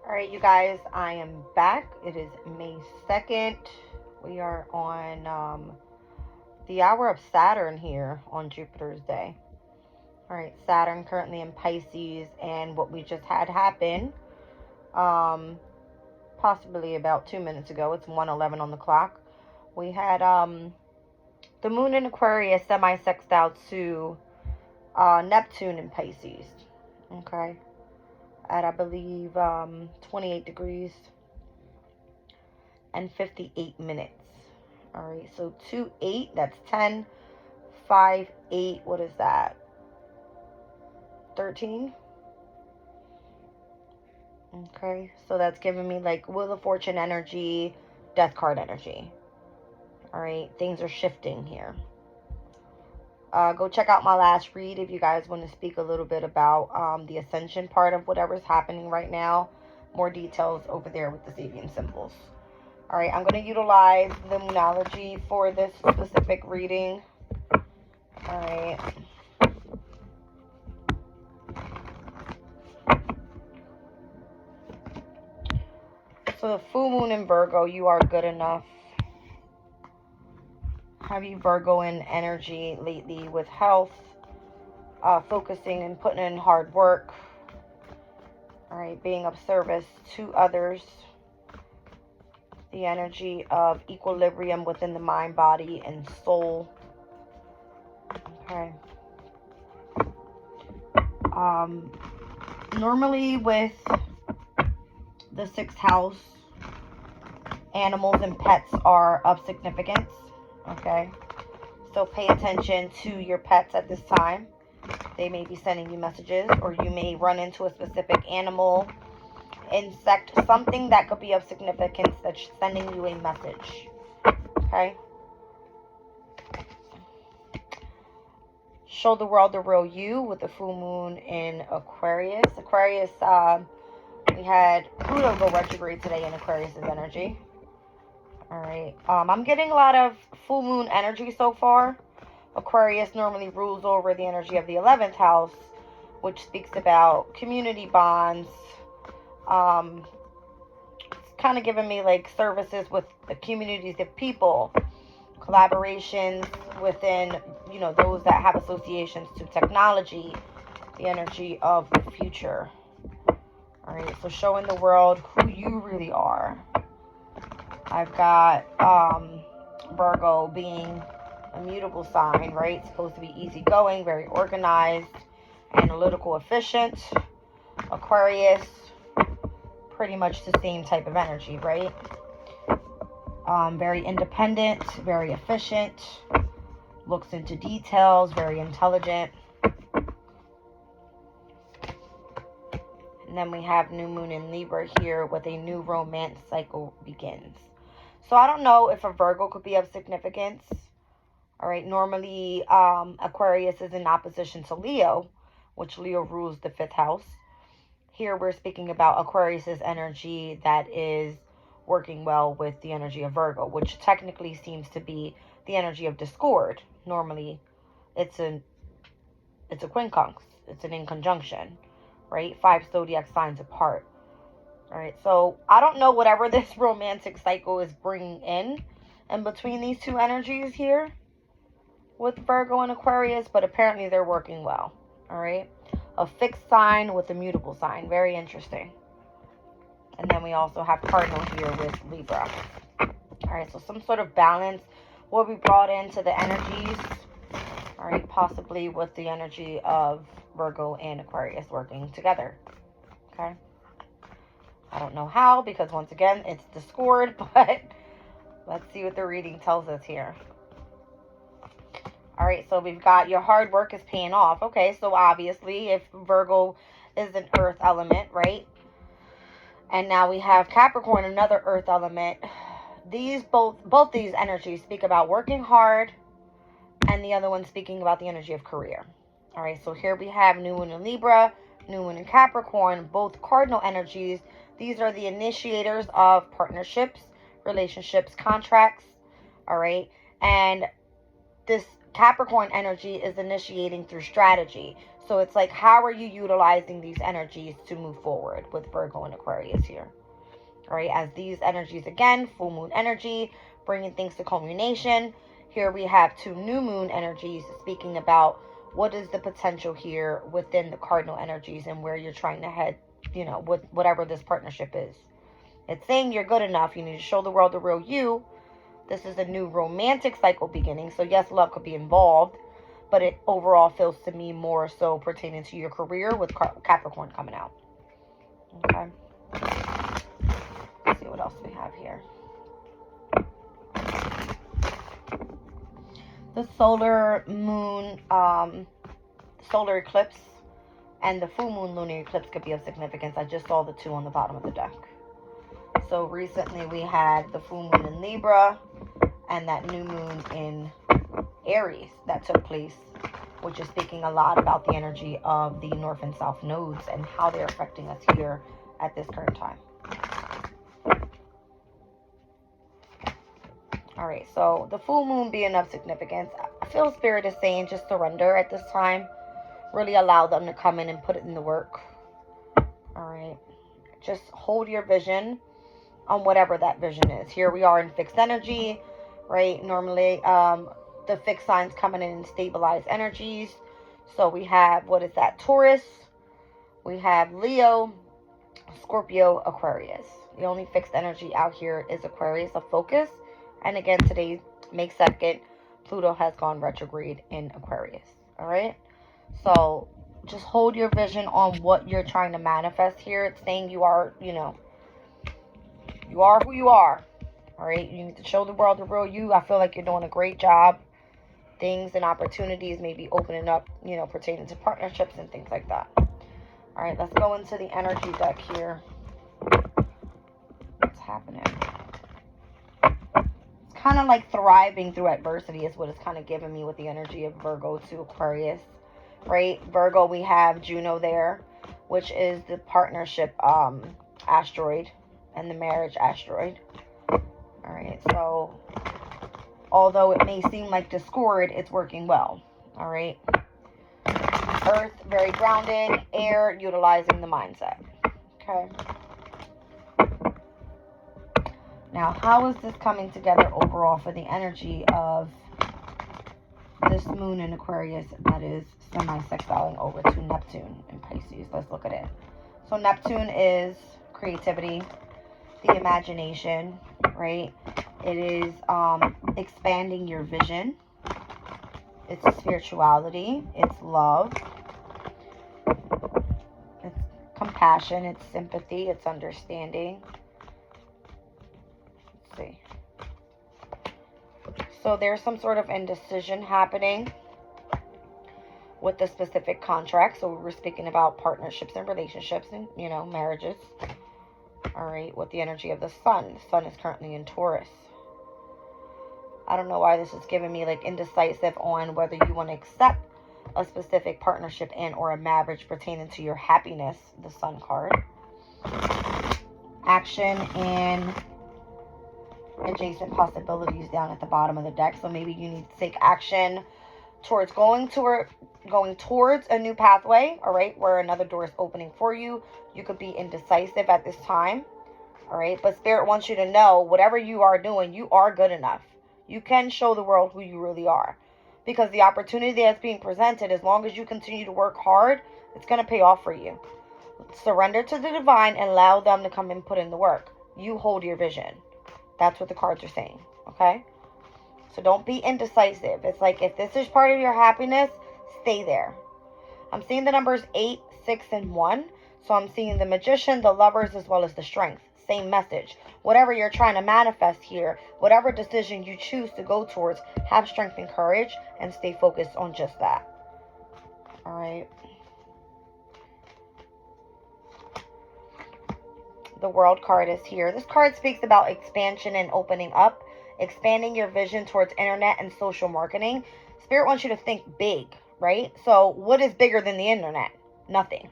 All right, you guys, I am back. It is May 2nd. We are on the hour of Saturn here on Jupiter's day. All right, Saturn currently in Pisces, and what we just had happen, possibly about 2 minutes ago, it's 1:11 on the clock. We had the moon in Aquarius semi-sextile to Neptune in Pisces. Okay. At, I believe, 28 degrees and 58 minutes. All right, so 2-8, that's 10. 5-8, what is that? 13. Okay, so that's giving me like Wheel of Fortune energy, Death card energy. All right, things are shifting here. Go check out my last read if you guys want to speak a little bit about the ascension part of whatever's happening right now. More details over there with the Sabian symbols. All right, I'm going to utilize the Moonology for this specific reading. All right. So the full moon in Virgo, you are good enough. Have you Virgo in energy lately with health, focusing and putting in hard work. All right, being of service to others. The energy of equilibrium within the mind, body, and soul. Okay. Normally with the 6th house, animals and pets are of significance. Okay. So pay attention to your pets at this time. They may be sending you messages, or you may run into a specific animal, insect, something that could be of significance that's sending you a message. Okay. Show the world the real you with the full moon in Aquarius. Aquarius, we had Pluto go retrograde today in Aquarius's energy. All right. I'm getting a lot of full moon energy so far. Aquarius normally rules over the energy of the 11th house, which speaks about community bonds. It's kind of giving me like services with the communities of people, collaborations within, you know, those that have associations to technology, the energy of the future. All right, so showing the world who you really are. I've got Virgo being a mutable sign, right? It's supposed to be easygoing, very organized, analytical, efficient. Aquarius, pretty much the same type of energy, right? Very independent, very efficient, looks into details, very intelligent. And then we have new moon in Libra here with a new romance cycle begins. So I don't know if a Virgo could be of significance. All right, normally Aquarius is in opposition to Leo, which Leo rules the 5th house. Here we're speaking about Aquarius's energy that is working well with the energy of Virgo, which technically seems to be the energy of discord. Normally it's a quincunx, it's an inconjunction, right? 5 zodiac signs apart. All right, so I don't know whatever this romantic cycle is bringing in between these two energies here with Virgo and Aquarius, but apparently they're working well. All right, a fixed sign with a mutable sign, very interesting. And then we also have Cardinal here with Libra. All right, so some sort of balance will be brought into the energies. All right, possibly with the energy of Virgo and Aquarius working together. Okay. I don't know how, because once again, it's discord, but let's see what the reading tells us here. All right, so we've got your hard work is paying off. Okay, so obviously if Virgo is an earth element, right? And now we have Capricorn, another earth element. These both these energies speak about working hard, and the other one speaking about the energy of career. All right, so here we have new moon in Libra, new moon in Capricorn, both cardinal energies. These are the initiators of partnerships, relationships, contracts. All right, and this Capricorn energy is initiating through strategy. So it's like, how are you utilizing these energies to move forward with Virgo and Aquarius here? All right, as these energies, again, full moon energy, bringing things to culmination. Here we have 2 new moon energies speaking about what is the potential here within the cardinal energies and where you're trying to head, you know, with whatever this partnership is. It's saying you're good enough. You need to show the world the real you. This is a new romantic cycle beginning. So yes, love could be involved, but it overall feels to me more so pertaining to your career with Capricorn coming out. Okay. Let's see what else we have here. The solar moon, solar eclipse and the full moon lunar eclipse could be of significance. I just saw the 2 on the bottom of the deck. So recently we had the full moon in Libra and that new moon in Aries that took place, which is speaking a lot about the energy of the north and south nodes and how they're affecting us here at this current time. All right, so the full moon being of significance, I feel Spirit is saying just surrender at this time. Really allow them to come in and put it in the work. All right, just hold your vision on whatever that vision is. Here we are in fixed energy, right? Normally, the fixed signs coming in stabilized energies. So we have, what is that? Taurus. We have Leo, Scorpio, Aquarius. The only fixed energy out here is Aquarius, a focus. And again, today, May 2nd, Pluto has gone retrograde in Aquarius. All right? So just hold your vision on what you're trying to manifest here. It's saying you are, you know, you are who you are. All right? You need to show the world the real you. I feel like you're doing a great job. Things and opportunities may be opening up, you know, pertaining to partnerships and things like that. All right, let's go into the energy deck here. What's happening? Kind of like thriving through adversity is what it's kind of giving me with the energy of Virgo to Aquarius, right? Virgo, we have Juno there, which is the partnership asteroid and the marriage asteroid. All right, so although it may seem like discord, it's working well. All right, Earth, very grounded. Air, utilizing the mindset. Okay. Now, how is this coming together overall for the energy of this moon in Aquarius that is semi-sextiling over to Neptune in Pisces? Let's look at it. So Neptune is creativity, the imagination, right? It is expanding your vision. It's spirituality. It's love. It's compassion. It's sympathy. It's understanding. See. So there's some sort of indecision happening with the specific contract. So we were speaking about partnerships and relationships and, you know, marriages. All right, with the energy of the sun. The sun is currently in Taurus. I don't know why this is giving me like indecisive on whether you want to accept a specific partnership and or a marriage pertaining to your happiness, the sun card. Action and adjacent possibilities down at the bottom of the deck. So maybe you need to take action towards going towards a new pathway, all right, where another door is opening for you. You could be indecisive at this time, all right, but Spirit wants you to know whatever you are doing, you are good enough. You can show the world who you really are, because the opportunity that's being presented, as long as you continue to work hard, it's going to pay off for you. Surrender to the divine and allow them to come and put in the work. You hold your vision. That's what the cards are saying, okay? So don't be indecisive. It's like, if this is part of your happiness, stay there. I'm seeing the numbers 8, 6, and 1. So I'm seeing the Magician, the Lovers, as well as the Strength. Same message. Whatever you're trying to manifest here, whatever decision you choose to go towards, have strength and courage and stay focused on just that. All right. The World card is here. This card speaks about expansion and opening up, expanding your vision towards internet and social marketing. Spirit wants you to think big, right? So what is bigger than the internet? Nothing.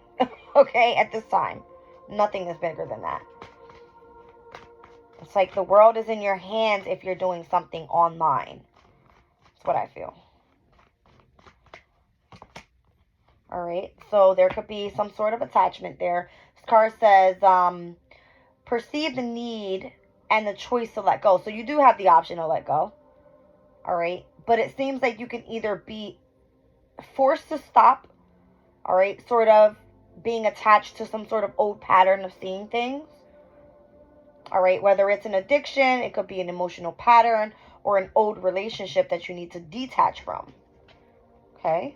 Okay, at this time. Nothing is bigger than that. It's like the world is in your hands if you're doing something online. That's what I feel. All right. So there could be some sort of attachment there. This card says, perceive the need and the choice to let go. So you do have the option to let go. All right. But it seems like you can either be forced to stop, all right, sort of being attached to some sort of old pattern of seeing things. All right. Whether it's an addiction, it could be an emotional pattern or an old relationship that you need to detach from. Okay.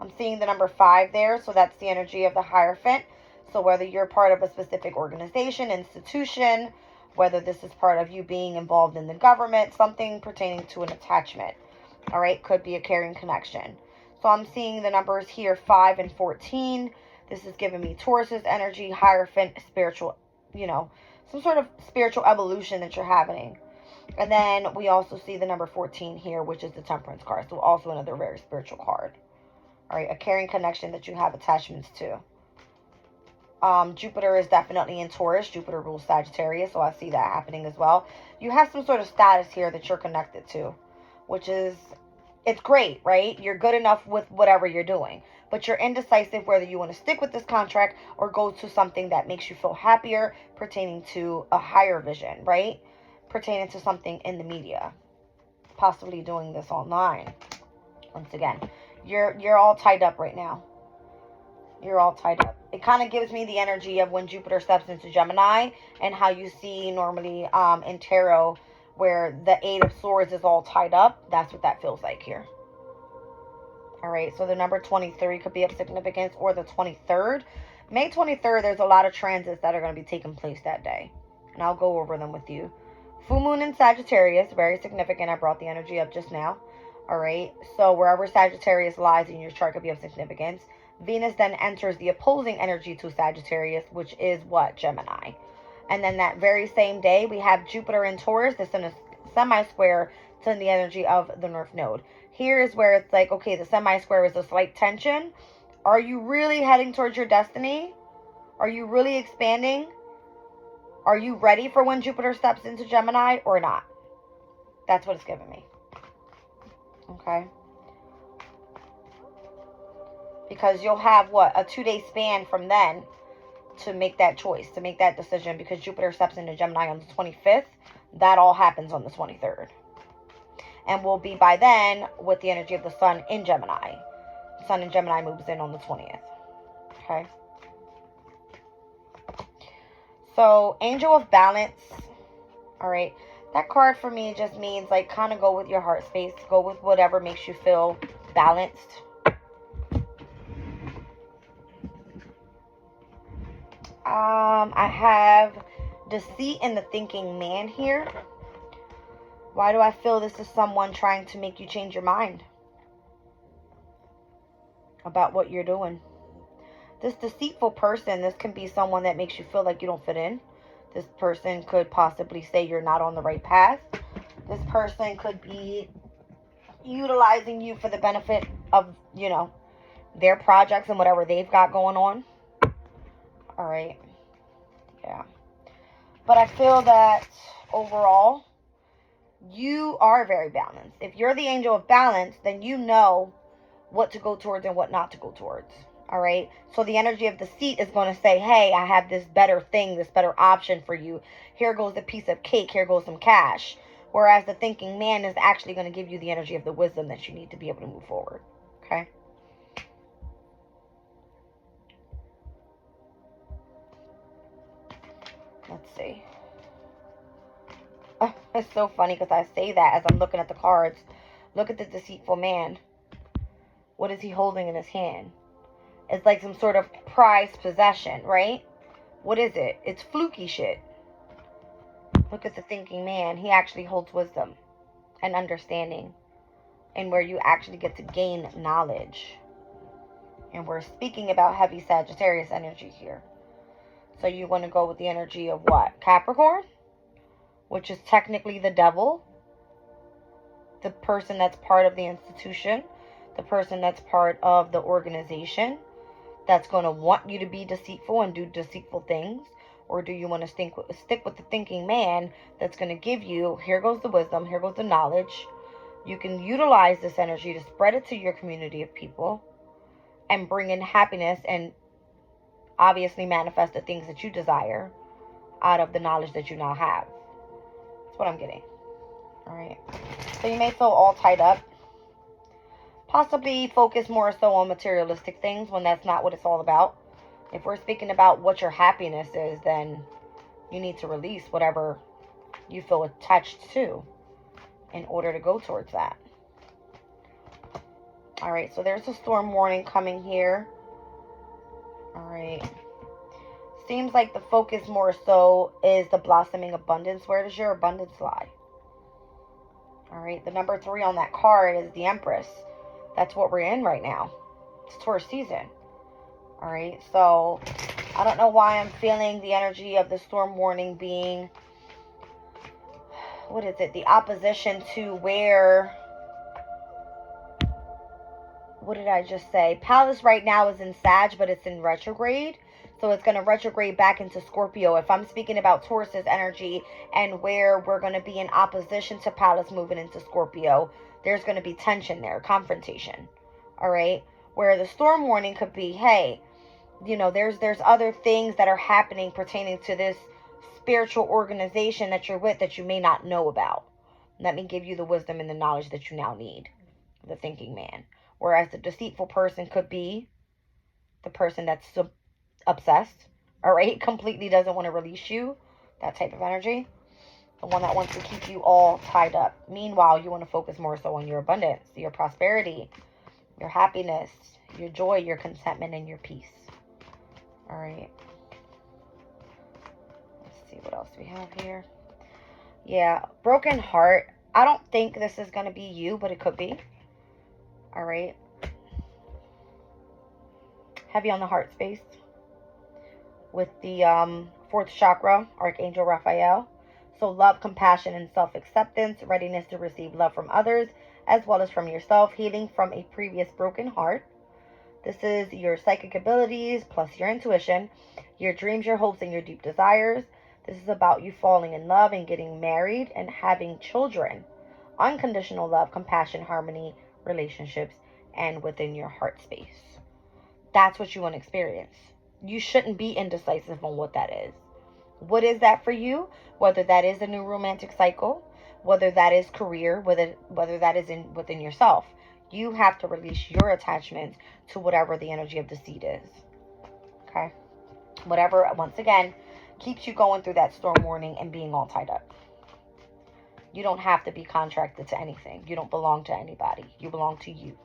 I'm seeing the number 5 there, so that's the energy of the Hierophant. So whether you're part of a specific organization, institution, whether this is part of you being involved in the government, something pertaining to an attachment, all right, could be a caring connection. So I'm seeing the numbers here, 5 and 14. This is giving me Taurus's energy, Hierophant, spiritual, some sort of spiritual evolution that you're having. And then we also see the number 14 here, which is the Temperance card. So also another very spiritual card. All right, a caring connection that you have attachments to. Jupiter is definitely in Taurus. Jupiter rules Sagittarius, so I see that happening as well. You have some sort of status here that you're connected to, which is, it's great, right? You're good enough with whatever you're doing, but you're indecisive whether you want to stick with this contract or go to something that makes you feel happier, pertaining to a higher vision, right? Pertaining to something in the media, possibly doing this online. Once again, you're all tied up right now. You're all tied up. It kind of gives me the energy of when Jupiter steps into Gemini and how you see normally in tarot where the 8 of Swords is all tied up. That's what that feels like here. All right, so the number 23 could be of significance, or the 23rd. May 23rd, there's a lot of transits that are going to be taking place that day, and I'll go over them with you. Full moon in Sagittarius, very significant. I brought the energy up just now. All right, so wherever Sagittarius lies in your chart could be of significance. Venus then enters the opposing energy to Sagittarius, which is what? Gemini. And then that very same day, we have Jupiter in Taurus. That's in a semi-square to the energy of the North Node. Here is where it's like, okay, the semi-square is a slight tension. Are you really heading towards your destiny? Are you really expanding? Are you ready for when Jupiter steps into Gemini or not? That's what it's giving me. Okay. Because you'll have, what, a 2-day span from then to make that choice, to make that decision, because Jupiter steps into Gemini on the 25th. That all happens on the 23rd. And we'll be by then with the energy of the Sun in Gemini. Sun in Gemini moves in on the 20th. Okay. So, Angel of Balance. All right. That card for me just means, like, kind of go with your heart space. Go with whatever makes you feel balanced. I have Deceit in the Thinking Man here. Why do I feel this is someone trying to make you change your mind about what you're doing? This deceitful person, this can be someone that makes you feel like you don't fit in. This person could possibly say you're not on the right path. This person could be utilizing you for the benefit of, their projects and whatever they've got going on. All right. Yeah. But I feel that overall, you are very balanced. If you're the angel of balance, then you know what to go towards and what not to go towards. All right. So the energy of deceit is going to say, hey, I have this better thing, this better option for you. Here goes a piece of cake. Here goes some cash. Whereas the thinking man is actually going to give you the energy of the wisdom that you need to be able to move forward. Okay. Let's see. Oh, it's so funny because I say that as I'm looking at the cards. Look at the deceitful man. What is he holding in his hand? It's like some sort of prized possession, right? What is it? It's fluky shit. Look at the thinking man. He actually holds wisdom and understanding, and where you actually get to gain knowledge. And we're speaking about heavy Sagittarius energy here. So you want to go with the energy of what? Capricorn, which is technically the devil, the person that's part of the institution, the person that's part of the organization, that's going to want you to be deceitful and do deceitful things? Or do you want to stick with the thinking man that's going to give you, here goes the wisdom, here goes the knowledge. You can utilize this energy to spread it to your community of people. and bring in happiness and obviously manifest the things that you desire out of the knowledge that you now have. That's what I'm getting. All right. So you may feel all tied up. Possibly focus more so on materialistic things when that's not what it's all about. If we're speaking about what your happiness is, then you need to release whatever you feel attached to in order to go towards that. All right, so there's a storm warning coming here. All right. Seems like the focus more so is the blossoming abundance. Where does your abundance lie? All right, the number 3 on that card is the Empress. That's what we're in right now. It's Taurus season. All right, so I don't know why I'm feeling the energy of the storm warning being, what is it? The opposition to where, what did I just say? Palace right now is in Sag, but it's in retrograde. So it's going to retrograde back into Scorpio. If I'm speaking about Taurus's energy and where we're going to be in opposition to Palace moving into Scorpio, there's going to be tension there, confrontation. All right. Where the storm warning could be, hey, you know, there's other things that are happening pertaining to this spiritual organization that you're with that you may not know about. Let me give you the wisdom and the knowledge that you now need. The thinking man. Whereas the deceitful person could be the person that's obsessed, all right, completely doesn't want to release you, that type of energy, the one that wants to keep you all tied up. Meanwhile, you want to focus more so on your abundance, your prosperity, your happiness, your joy, your contentment, and your peace. All right, let's see what else we have here. Yeah, broken heart. I don't think this is going to be you, but it could be. All right, heavy on the heart space with the 4th chakra, Archangel Raphael. So love, compassion, and self-acceptance, readiness to receive love from others, as well as from yourself, healing from a previous broken heart. This is your psychic abilities, plus your intuition, your dreams, your hopes, and your deep desires. This is about you falling in love and getting married and having children. Unconditional love, compassion, harmony, relationships, and within your heart space. That's what you want to experience. You shouldn't be indecisive on what that is. What is that for you? Whether that is a new romantic cycle, whether that is career, whether that is within yourself. You have to release your attachment to whatever the energy of the seed is. Okay? Whatever, once again, keeps you going through that storm warning and being all tied up. You don't have to be contracted to anything. You don't belong to anybody. You belong to you.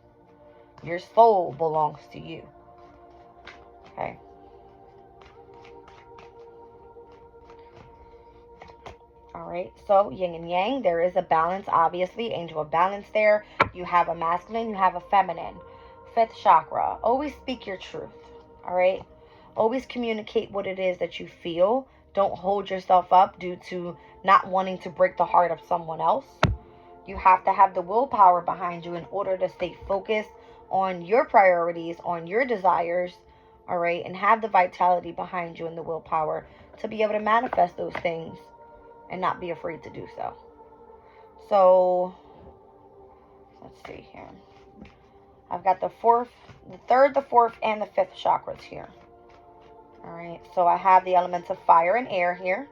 Your soul belongs to you. Okay? All right, so yin and yang, there is a balance, obviously, angel of balance there. You have a masculine, you have a feminine. 5th chakra, always speak your truth, all right? Always communicate what it is that you feel. Don't hold yourself up due to not wanting to break the heart of someone else. You have to have the willpower behind you in order to stay focused on your priorities, on your desires, all right? And have the vitality behind you and the willpower to be able to manifest those things and not be afraid to do so. So, let's see here. I've got the 3rd, the 4th, and the 5th chakras here. All right, so I have the elements of fire and air here.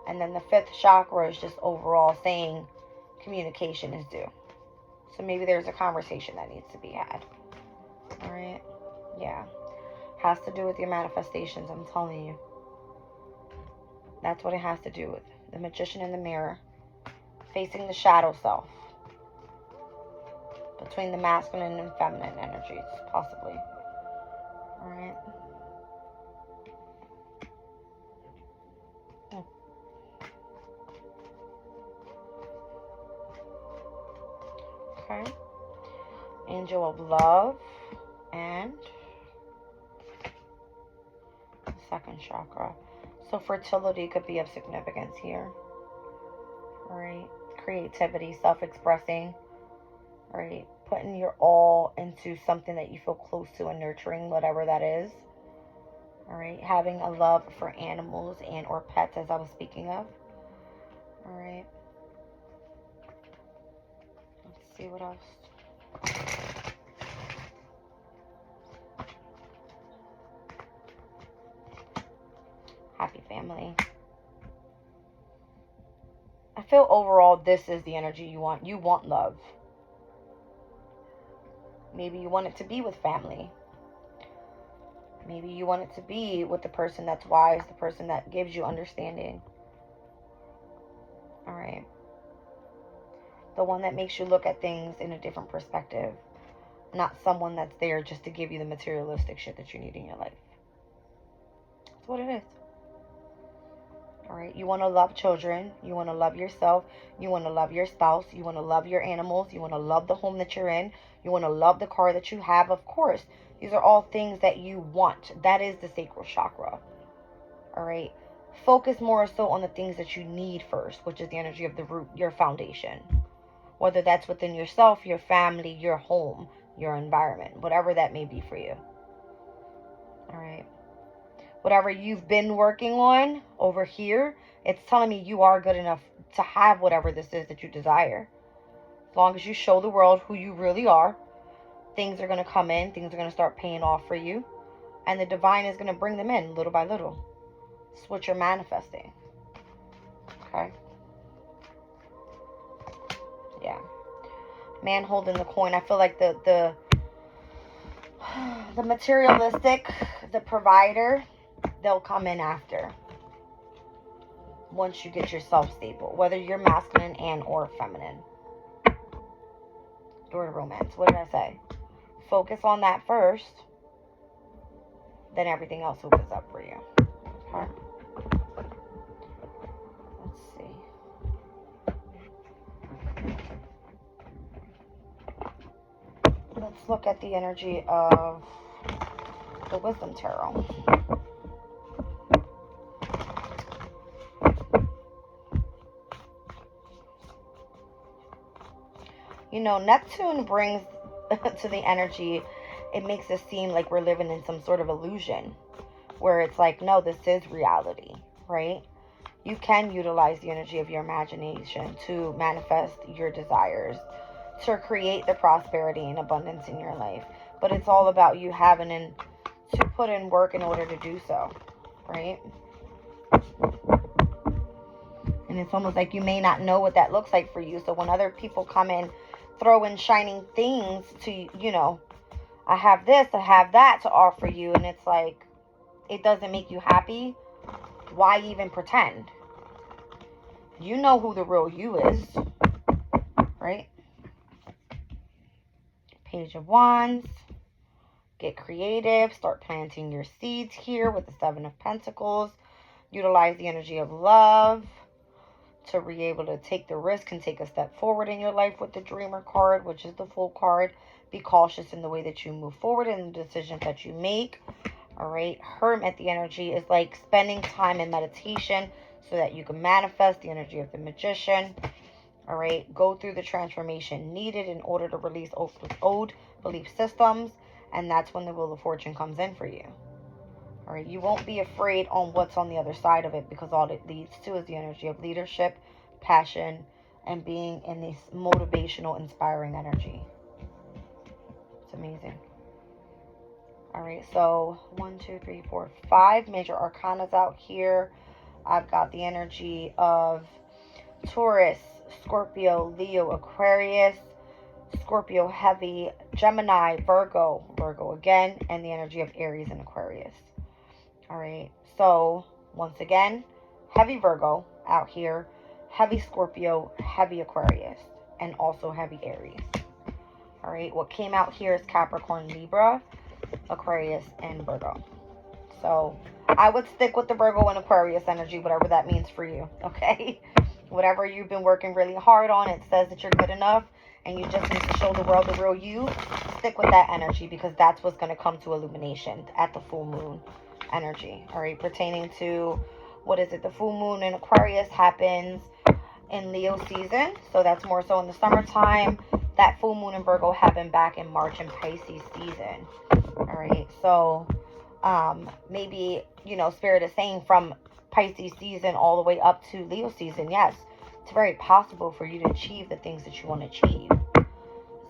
And then the 5th chakra is just overall saying communication is due. So maybe there's a conversation that needs to be had. All right, yeah. Has to do with your manifestations, I'm telling you. That's what it has to do with. The Magician in the mirror. Facing the shadow self. Between the masculine and feminine energies, possibly. Alright. Okay. Angel of love. And the 2nd chakra. So fertility could be of significance here. Right? Creativity, self-expressing. Right? Putting your all into something that you feel close to and nurturing, whatever that is. Alright? Having a love for animals and or pets, as I was speaking of. Alright? Let's see what else. Happy family. I feel overall this is the energy you want. You want love. Maybe you want it to be with family. Maybe you want it to be with the person that's wise, the person that gives you understanding. All right. The one that makes you look at things in a different perspective. Not someone that's there just to give you the materialistic shit that you need in your life. That's what it is. All right. You want to love children. You want to love yourself. You want to love your spouse. You want to love your animals. You want to love the home that you're in. You want to love the car that you have. Of course, these are all things that you want. That is the sacral chakra. All right. Focus more so on the things that you need first, which is the energy of the root, your foundation. Whether that's within yourself, your family, your home, your environment, whatever that may be for you. All right. Whatever you've been working on over here, it's telling me you are good enough to have whatever this is that you desire. As long as you show the world who you really are, things are going to come in, things are going to start paying off for you, and the divine is going to bring them in little by little. It's what you're manifesting. Okay? Yeah. Man holding the coin. I feel like the materialistic, the provider, they'll come in after. Once you get yourself stable. Whether you're masculine and or feminine. Door to romance. What did I say? Focus on that first. Then everything else opens up for you. Okay. Let's see. Let's look at the energy of the Wisdom Tarot. You know, Neptune brings to the energy, it makes us seem like we're living in some sort of illusion. Where it's like, no, this is reality, right? You can utilize the energy of your imagination to manifest your desires, to create the prosperity and abundance in your life. But it's all about you having to put in work in order to do so, right? And it's almost like you may not know what that looks like for you. So when other people come in, throw in shining things to, you know, I have this, I have that to offer you. And it's like, it doesn't make you happy. Why even pretend? You know who the real you is, right? Page of Wands. Get creative. Start planting your seeds here with the Seven of Pentacles. Utilize the energy of love to be able to take the risk and take a step forward in your life with the Dreamer card, which is the Fool card. Be cautious in the way that you move forward and the decisions that you make. All right. Hermit, the energy is like spending time in meditation so that you can manifest the energy of the Magician. All right. Go through the transformation needed in order to release old belief systems. And that's when the Wheel of Fortune comes in for you. All right. You won't be afraid on what's on the other side of it, because all it leads to is the energy of leadership, passion, and being in this motivational, inspiring energy. It's amazing. All right, so 1, 2, 3, 4, 5 major arcanas out here. I've got the energy of Taurus, Scorpio, Leo, Aquarius, Scorpio heavy, Gemini, Virgo again, and the energy of Aries and Aquarius. All right, so once again, heavy Virgo out here, heavy Scorpio, heavy Aquarius, and also heavy Aries. All right, what came out here is Capricorn, Libra, Aquarius, and Virgo. So I would stick with the Virgo and Aquarius energy, whatever that means for you, okay? Whatever you've been working really hard on, it says that you're good enough and you just need to show the world the real you. Stick with that energy, because that's what's going to come to illumination at the full moon energy. All right, pertaining to, what is it? The full moon in Aquarius happens in Leo season, so that's more so in the summertime. That full moon in Virgo happened back in March in Pisces season. All right, so maybe, you know, Spirit is saying from Pisces season all the way up to Leo season, yes, it's very possible for you to achieve the things that you want to achieve.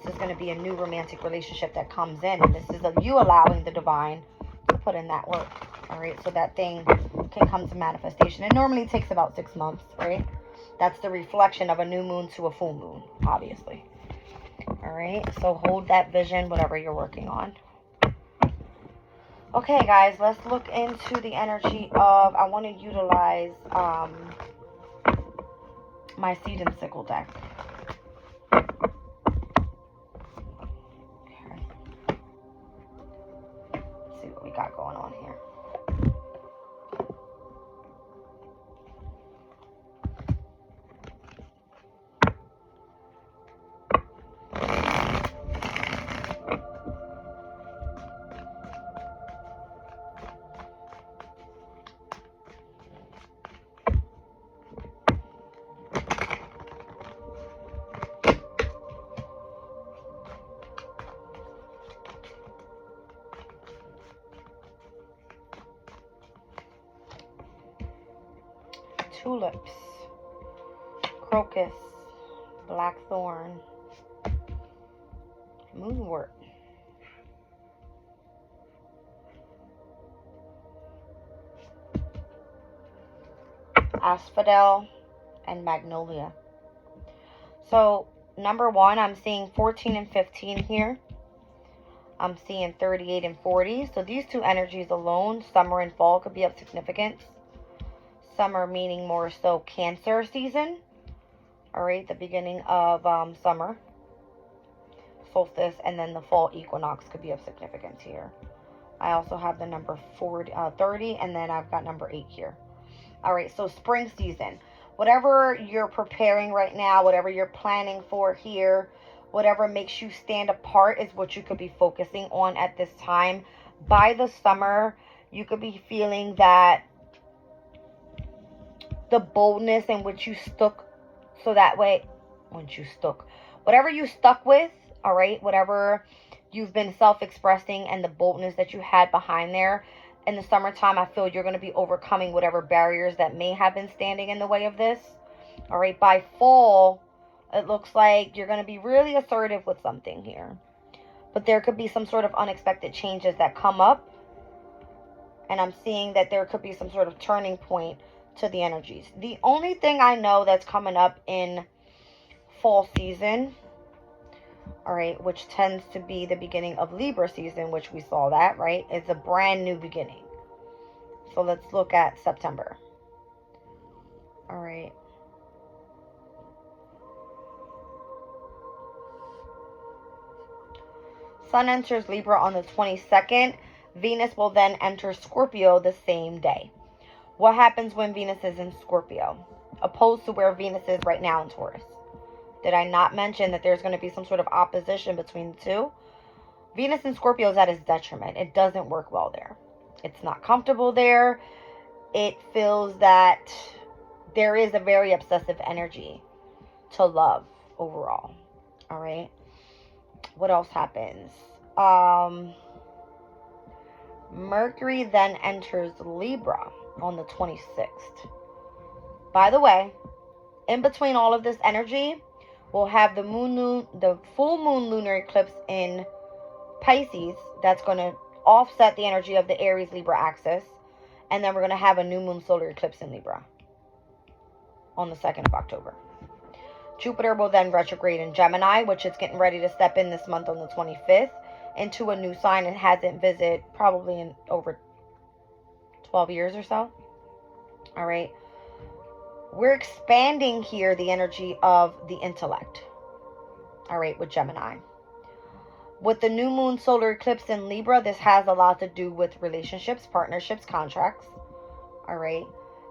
This is going to be a new romantic relationship that comes in, and this is you allowing the divine to put in that work. All right, so that thing can come to manifestation. It normally takes about 6 months, right? That's the reflection of a new moon to a full moon, obviously. All right, so hold that vision, whatever you're working on. Okay, guys, let's look into the energy of, I want to utilize my Seed and Sickle deck. Okay. Let's see what we got going on here. Tulips, crocus, blackthorn, moonwort, asphodel, and magnolia. So number 1, I'm seeing 14 and 15 here. I'm seeing 38 and 40. So these two energies alone, summer and fall, could be of significance. Summer meaning more so Cancer season. All right, the beginning of summer solstice, and then the fall equinox could be of significance here. I also have the number 30, and then I've got number 8 here. All right, so spring season. Whatever you're preparing right now, whatever you're planning for here, whatever makes you stand apart is what you could be focusing on at this time. By the summer, you could be feeling that the boldness in which you stuck, so that way, whatever you stuck with, all right, whatever you've been self-expressing and the boldness that you had behind there, in the summertime, I feel you're going to be overcoming whatever barriers that may have been standing in the way of this. All right, by fall, it looks like you're going to be really assertive with something here. But there could be some sort of unexpected changes that come up. And I'm seeing that there could be some sort of turning point to the energies. The only thing I know that's coming up in fall season, all right, which tends to be the beginning of Libra season, which we saw that, right, is a brand new beginning. So let's look at September. All right. Sun enters Libra on the 22nd. Venus will then enter Scorpio the same day. What happens when Venus is in Scorpio, opposed to where Venus is right now in Taurus? Did I not mention that there's going to be some sort of opposition between the two? Venus in Scorpio is at its detriment. It doesn't work well there. It's not comfortable there. It feels that there is a very obsessive energy to love overall. All right. What else happens? Mercury then enters Libra on the 26th. By the way, in between all of this energy, we'll have the full moon lunar eclipse in Pisces. That's going to offset the energy of the Aries Libra axis. And then we're going to have a new moon solar eclipse in Libra on the 2nd of October. Jupiter will then retrograde in Gemini, which is getting ready to step in this month on the 25th into a new sign and hasn't visited probably in over 12 years or so. All right. We're expanding here the energy of the intellect. All right, with Gemini. With the new moon solar eclipse in Libra, this has a lot to do with relationships, partnerships, contracts. All right.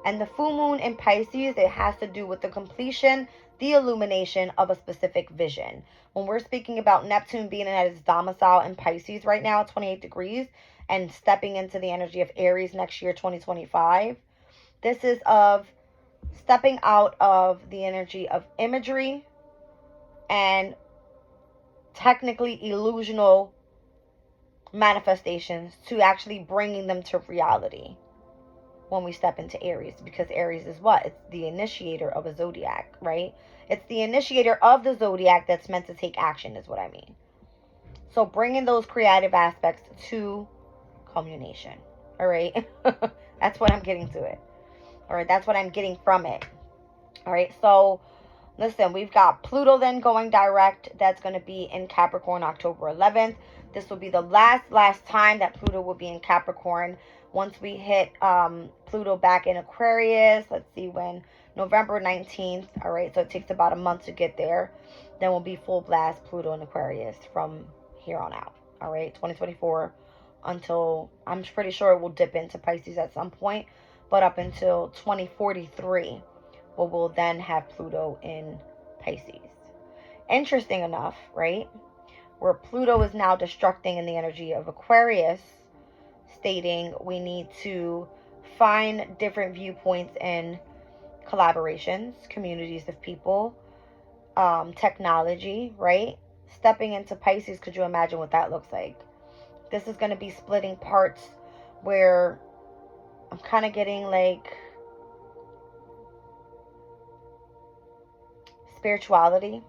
And the full moon in Pisces, it has to do with the completion, the illumination of a specific vision. When we're speaking about Neptune being at its domicile in Pisces right now, 28 degrees, and stepping into the energy of Aries next year, 2025, this is of stepping out of the energy of imagery and technically illusional manifestations to actually bringing them to reality when we step into Aries, because Aries is what? It's the initiator of a zodiac, right? It's the initiator of the zodiac that's meant to take action is what I mean. So bringing those creative aspects to culmination, All right. That's what I'm getting to it. All right. That's what I'm getting from it. All right. So listen, we've got Pluto then going direct. That's going to be in Capricorn October 11th. This will be the last time that Pluto will be in Capricorn. Once we hit Pluto back in Aquarius, let's see when, November 19th. All right. So it takes about a month to get there. Then we'll be full blast Pluto in Aquarius from here on out. All right. 2024 until, I'm pretty sure it will dip into Pisces at some point. But up until 2043. We'll then have Pluto in Pisces. Interesting enough, right? Where Pluto is now destructing in the energy of Aquarius, stating we need to find different viewpoints and collaborations, communities of people, technology, right? Stepping into Pisces, could you imagine what that looks like? This is going to be splitting parts where I'm kind of getting like spirituality,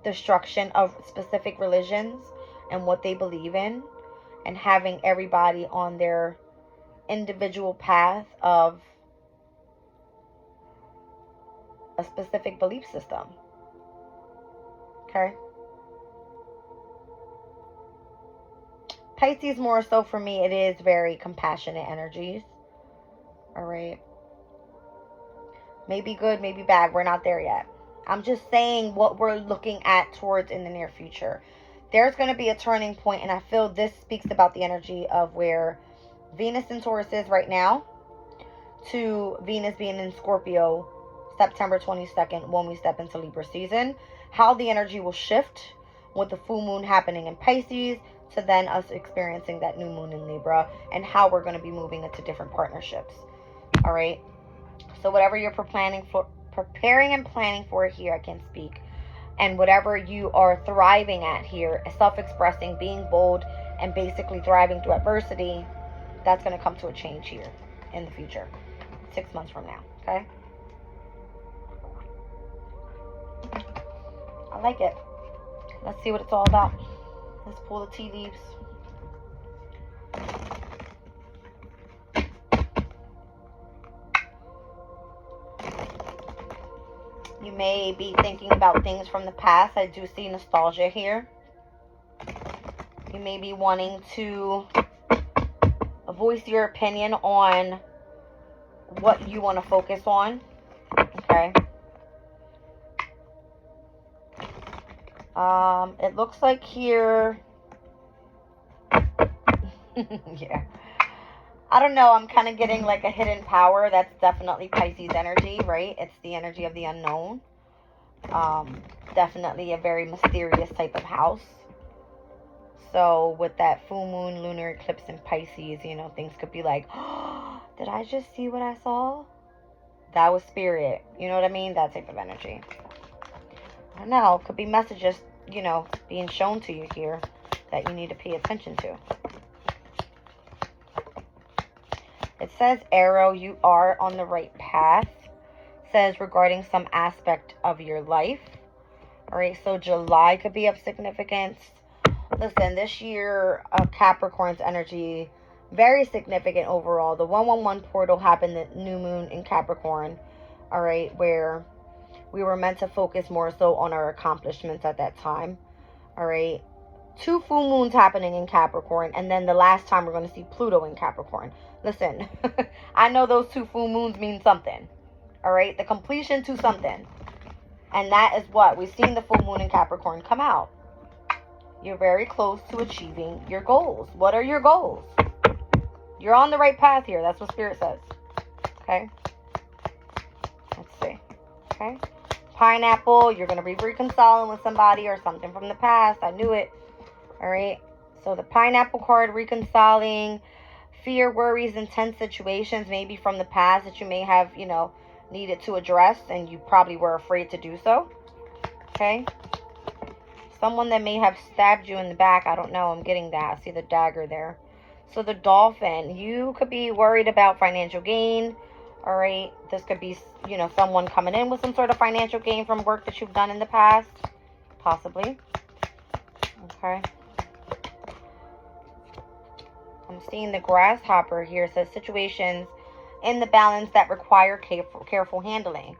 destruction of specific religions and what they believe in, and having everybody on their individual path of a specific belief system. Okay? Pisces, more so for me, it is very compassionate energies. All right? Maybe good, maybe bad. We're not there yet. I'm just saying what we're looking at towards in the near future. There's going to be a turning point, and I feel this speaks about the energy of where Venus in Taurus is right now to Venus being in Scorpio September 22nd when we step into Libra season. How the energy will shift with the full moon happening in Pisces to then us experiencing that new moon in Libra, and how we're going to be moving into different partnerships. All right? So whatever you're preparing and planning for here, I can speak. And whatever you are thriving at here, self-expressing, being bold, and basically thriving through adversity, that's going to come to a change here in the future. 6 months from now, okay? I like it. Let's see what it's all about. Let's pull the tea leaves. You may be thinking about things from the past. I do see nostalgia here. You may be wanting to voice your opinion on what you want to focus on. Okay. It looks like here... yeah. I don't know. I'm kind of getting like a hidden power. That's definitely Pisces energy, right? It's the energy of the unknown. Definitely a very mysterious type of house. So with that full moon lunar eclipse in Pisces, you know, things could be like, oh, did I just see what I saw? That was spirit. You know what I mean? That type of energy. I don't know. Could be messages, you know, being shown to you here that you need to pay attention to. It says, Arrow, you are on the right path. It says regarding some aspect of your life. All right, so July could be of significance. Listen, this year of Capricorn's energy, very significant overall. The 111 portal happened, the new moon in Capricorn. All right, where we were meant to focus more so on our accomplishments at that time. All right. 2 full moons happening in Capricorn, and then the last time we're going to see Pluto in Capricorn. Listen, I know those 2 full moons mean something. All right, the completion to something. And that is what we've seen the full moon in Capricorn come out. You're very close to achieving your goals. What are your goals? You're on the right path here. That's what Spirit says. Okay. Let's see. Okay. Pineapple, you're going to be reconciling with somebody or something from the past. I knew it. All right. So the pineapple card, reconciling, fear, worries, intense situations, maybe from the past that you may have, you know, needed to address and you probably were afraid to do so. Okay. Someone that may have stabbed you in the back. I don't know. I'm getting that. I see the dagger there. So the dolphin, you could be worried about financial gain. All right. This could be, you know, someone coming in with some sort of financial gain from work that you've done in the past. Possibly. Okay. I'm seeing the grasshopper here. It says situations in the balance that require careful handling.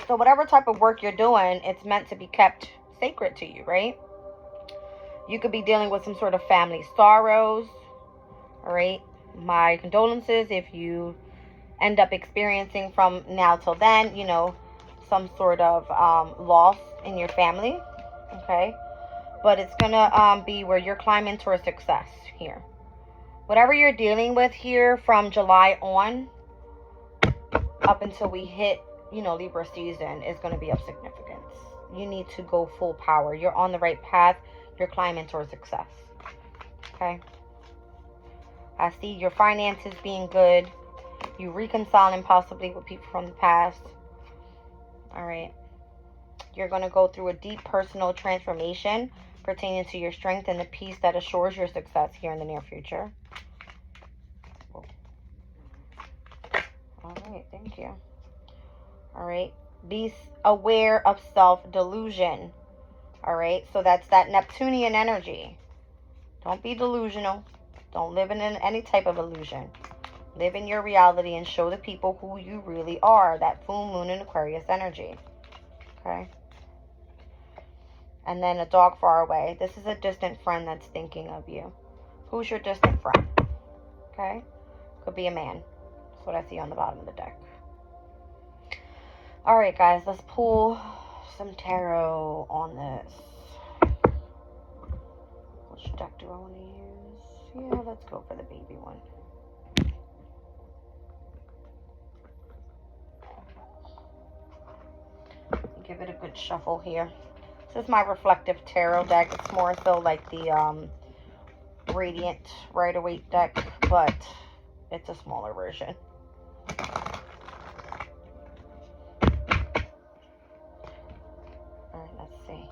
So whatever type of work you're doing, it's meant to be kept sacred to you, right? You could be dealing with some sort of family sorrows. All right. My condolences if you end up experiencing from now till then, you know, some sort of loss in your family. Okay. But it's going to be where you're climbing towards success here. Whatever you're dealing with here from July on up until we hit, you know, Libra season is going to be of significance. You need to go full power. You're on the right path. You're climbing towards success. Okay. I see your finances being good. You reconciling possibly with people from the past. All right. You're going to go through a deep personal transformation pertaining to your strength and the peace that assures your success here in the near future. All right. Thank you. All right. Be aware of self-delusion. All right. So that's that Neptunian energy. Don't be delusional. Don't live in any type of illusion. Live in your reality and show the people who you really are. That full moon and Aquarius energy. Okay. And then a dog far away. This is a distant friend that's thinking of you. Who's your distant friend? Okay. Could be a man. That's what I see on the bottom of the deck. All right, guys. Let's pull some tarot on this. Which deck do I want to use? Yeah, let's go for the baby one. Give it a good shuffle here. This is my reflective tarot deck. It's more so like the Radiant Rider-Waite deck, but it's a smaller version. All right, let's see.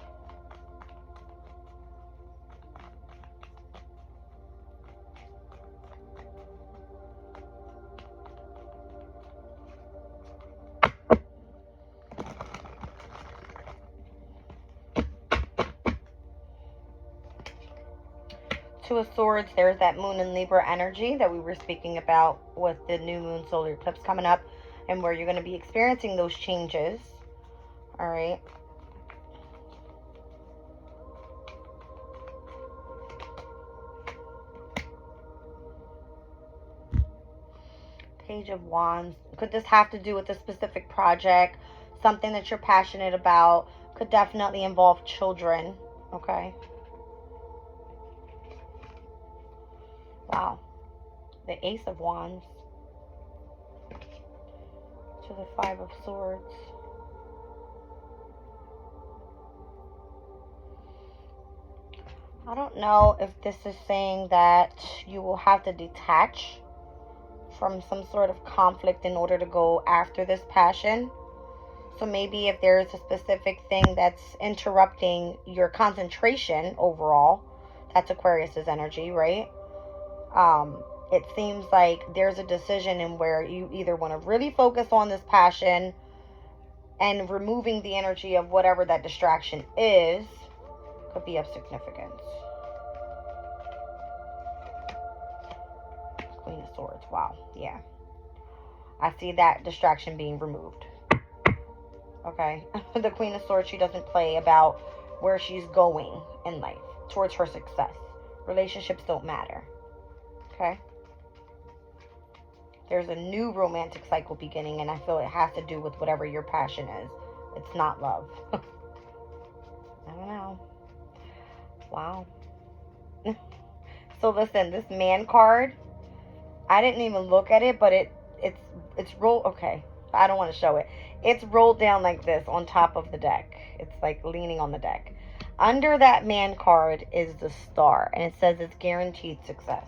Two of Swords, there's that Moon and Libra energy that we were speaking about with the new moon solar eclipse coming up and where you're going to be experiencing those changes. All right. Page of Wands. Could this have to do with a specific project? Something that you're passionate about? Could definitely involve children. Okay. Wow. The Ace of Wands. To the Five of Swords. I don't know if this is saying that you will have to detach from some sort of conflict in order to go after this passion. So maybe if there's a specific thing that's interrupting your concentration overall, that's Aquarius's energy, right? It seems like there's a decision in where you either want to really focus on this passion and removing the energy of whatever that distraction is could be of significance. Queen of Swords. Wow. Yeah. I see that distraction being removed. Okay. The Queen of Swords, she doesn't play about where she's going in life towards her success. Relationships don't matter. Okay. There's a new romantic cycle beginning, and I feel it has to do with whatever your passion is. It's not love. I don't know. Wow. So listen, this man card, I didn't even look at it, but it's rolled. Okay, I don't want to show it. It's rolled down like this on top of the deck. It's like leaning on the deck. Under that man card is the star, and it says it's guaranteed success.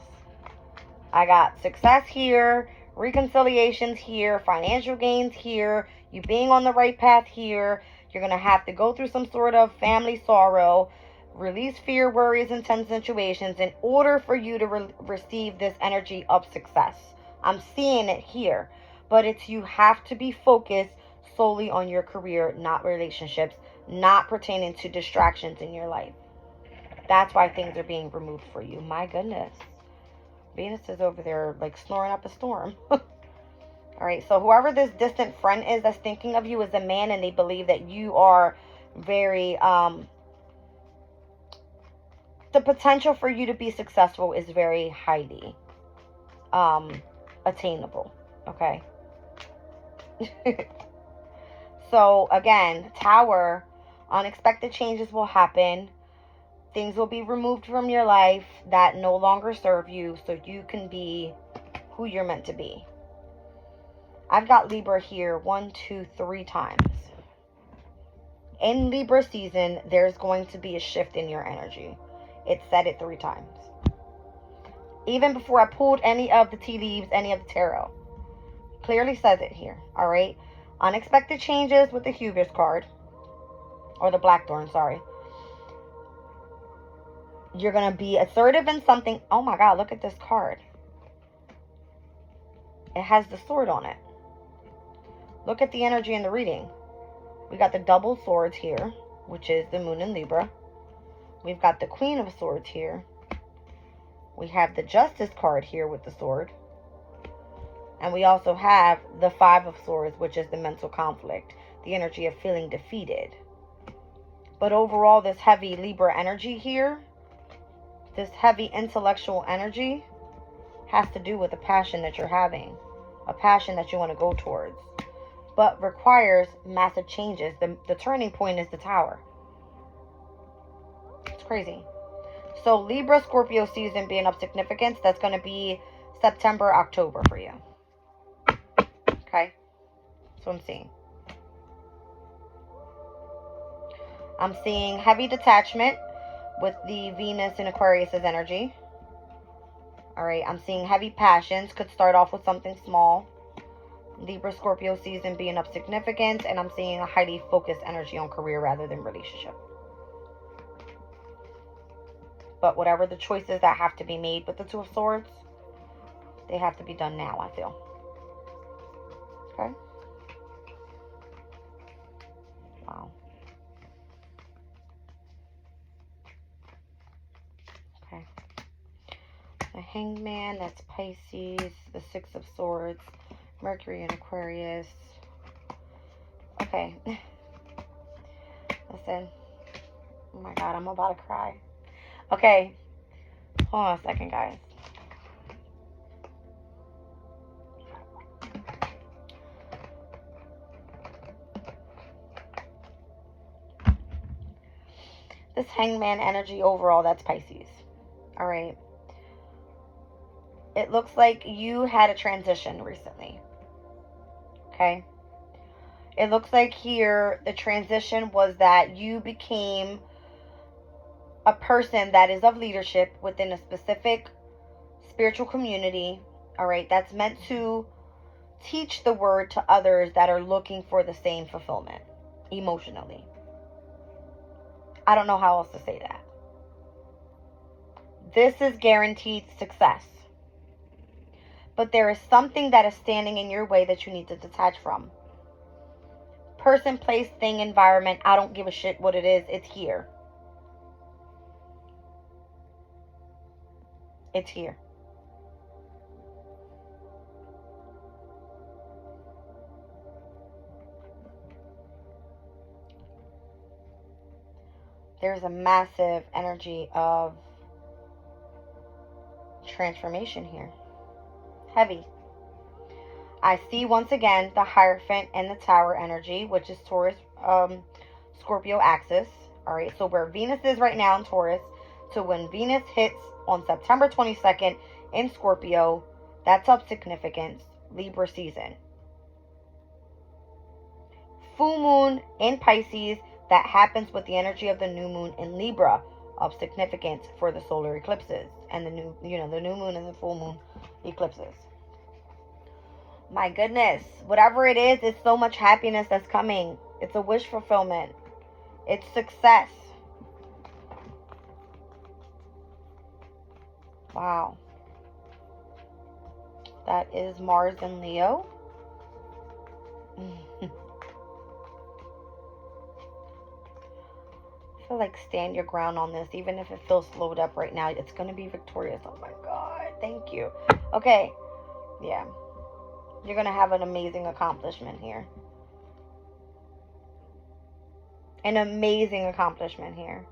I got success here, reconciliations here, financial gains here, you being on the right path here. You're going to have to go through some sort of family sorrow, release fear, worries, and tense situations in order for you to receive this energy of success. I'm seeing it here, but it's you have to be focused solely on your career, not relationships, not pertaining to distractions in your life. That's why things are being removed for you. My goodness. Venus is over there, like, snoring up a storm. All right, so whoever this distant friend is that's thinking of you is a man, and they believe that you are very, the potential for you to be successful is very highly attainable, okay? So, again, Tower, unexpected changes will happen. Things will be removed from your life that no longer serve you, so you can be who you're meant to be. I've got Libra here 1, 2, 3 times. In Libra season, there's going to be a shift in your energy. It said it 3 times. Even before I pulled any of the tea leaves, any of the tarot. Clearly says it here, all right? Unexpected changes with the Hubris card. Or the Blackthorn, sorry. You're going to be assertive in something. Oh my God, look at this card. It has the sword on it. Look at the energy in the reading. We got the double swords here, which is the moon in Libra. We've got the Queen of Swords here. We have the Justice card here with the sword. And we also have the Five of Swords, which is the mental conflict, the energy of feeling defeated. But overall, this heavy Libra energy here, this heavy intellectual energy, has to do with a passion that you're having, a passion that you want to go towards, but requires massive changes. The turning point is the Tower. It's crazy. So Libra, Scorpio season being of significance, that's going to be September, October for you. Okay? That's what I'm seeing. I'm seeing heavy detachment with the Venus and Aquarius' energy. Alright, I'm seeing heavy passions. Could start off with something small. Libra, Scorpio season being of significance. And I'm seeing a highly focused energy on career rather than relationship. But whatever the choices that have to be made with the Two of Swords, they have to be done now, I feel. Okay? Wow. Okay. The Hangman, that's Pisces. The Six of Swords. Mercury and Aquarius. Okay. Listen. Oh my God, I'm about to cry. Okay. Hold on a second, guys. This Hangman energy overall, that's Pisces. Alright. It looks like you had a transition recently. Okay? It looks like here the transition was that you became a person that is of leadership within a specific spiritual community. Alright? That's meant to teach the word to others that are looking for the same fulfillment emotionally. I don't know how else to say that. This is guaranteed success. But there is something that is standing in your way that you need to detach from. Person, place, thing, environment, I don't give a shit what it is. It's here. It's here. There's a massive energy of transformation here. Heavy. I see once again the Hierophant and the Tower energy, which is Taurus, Scorpio axis. Alright, so where Venus is right now in Taurus, so when Venus hits on September 22nd in Scorpio, that's of significance. Libra season. Full moon in Pisces, that happens with the energy of the new moon in Libra, of significance for the solar eclipses and the new moon and the full moon eclipses. My goodness, whatever it is, it's so much happiness that's coming. It's a wish fulfillment. It's success. Wow. That is Mars and Leo. I feel like stand your ground on this. Even if it feels slowed up right now, it's going to be victorious. Oh my God. Thank you. Okay. Yeah. You're going to have an amazing accomplishment here. An amazing accomplishment here.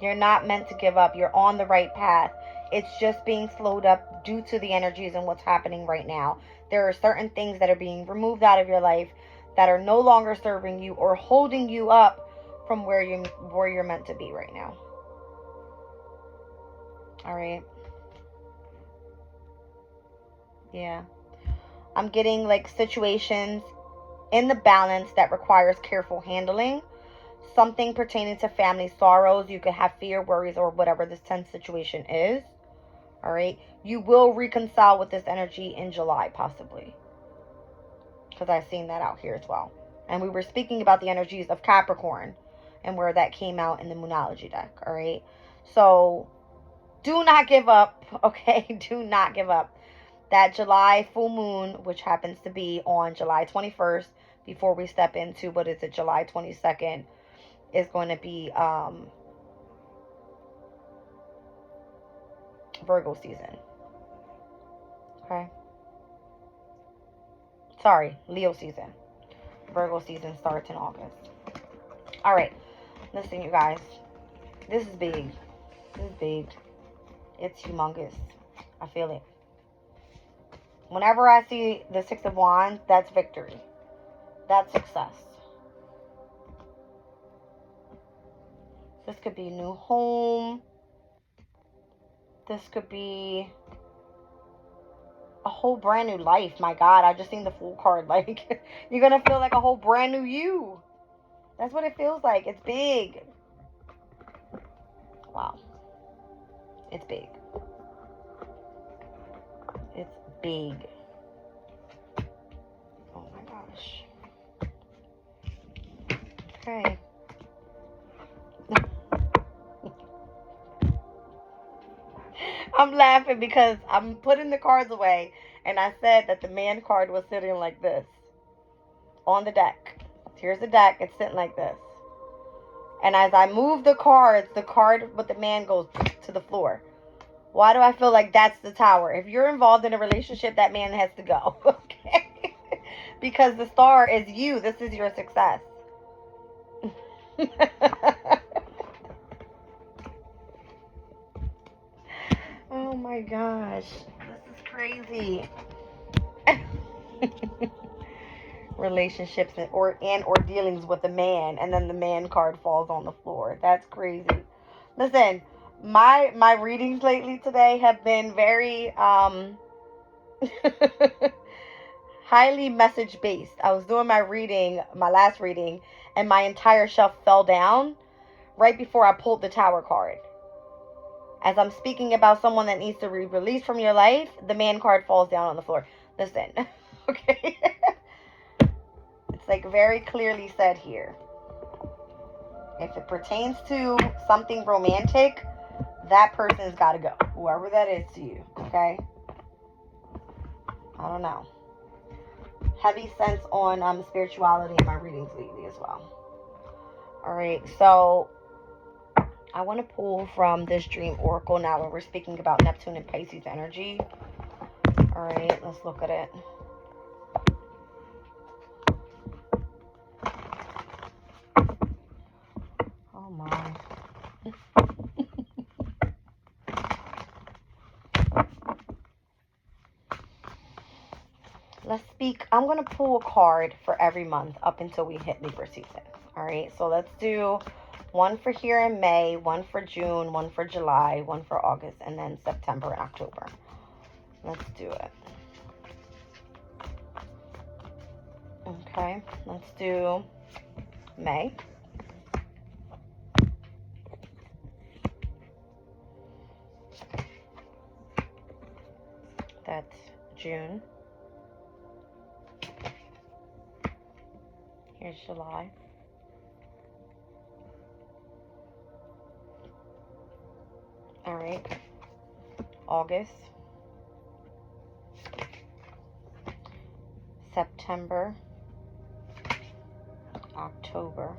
You're not meant to give up. You're on the right path. It's just being slowed up due to the energies and what's happening right now. There are certain things that are being removed out of your life that are no longer serving you or holding you up from where you're meant to be right now. All right. Yeah. I'm getting like situations in the balance that requires careful handling. Something pertaining to family sorrows. You could have fear, worries, or whatever this tense situation is. All right. You will reconcile with this energy in July, possibly. Because I've seen that out here as well. And we were speaking about the energies of Capricorn and where that came out in the Moonology deck. All right. So do not give up. Okay. Do not give up. That July full moon, which happens to be on July 21st, before we step into, what is it, July 22nd, is going to be Virgo season. Okay. Sorry, Leo season. Virgo season starts in August. All right. Listen, you guys. This is big. This is big. It's humongous. I feel it. Whenever I see the Six of Wands, that's victory. That's success. This could be a new home. This could be a whole brand new life. My God, I just seen the Fool card. Like, you're going to feel like a whole brand new you. That's what it feels like. It's big. Wow. It's big. It's big. Oh my gosh. Okay. I'm laughing because I'm putting the cards away and I said that the man card was sitting like this on the deck. Here's the deck. It's sitting like this. And as I move the cards, the card with the man goes to the floor. Why do I feel like that's the Tower? If you're involved in a relationship, that man has to go. Okay? Because the star is you. This is your success. Oh my gosh. This is crazy. Relationships or dealings with a man, and then the man card falls on the floor. That's crazy. Listen, my readings lately today have been very highly message based. I was doing my last reading, and my entire shelf fell down right before I pulled the Tower card. As I'm speaking about someone that needs to be released from your life, the man card falls down on the floor. Listen, okay? It's like very clearly said here. If it pertains to something romantic, that person's got to go. Whoever that is to you, okay? I don't know. Heavy sense on spirituality in my readings lately as well. All right, so I want to pull from this Dream Oracle now when we're speaking about Neptune and Pisces energy. All right, let's look at it. Oh my. Let's speak. I'm going to pull a card for every month up until we hit Libra season. All right, so let's do one for here in May, one for June, one for July, one for August, and then September and October. Let's do it. Okay, let's do May. That's June. Here's July. All right. August. September. October.